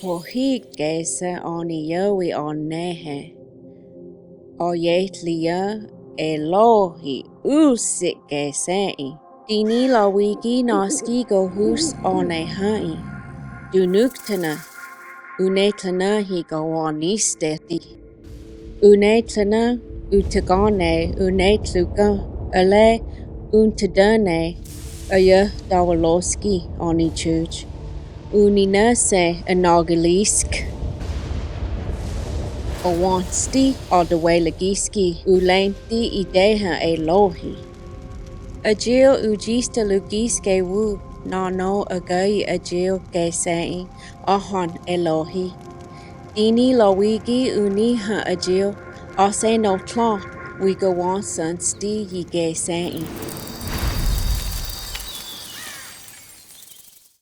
Pohi gesa oni yowi on nehe. Oyetlia Elohi usik gesei. Dinila wiki noski go hus one hai. Dunuktana. Unetana hi go on isteti. Unetana utagone unetluka. Ale untadane. Aya dawaloski oni church. Uninase anogalisk. Owansti odawelagiski ulenti ideha Elohi. Agil ugista lugiske wu no agai agil gesei ahon Elohi. Dini lawigi uniha agil ase no tla wigawansan sti yi gesei.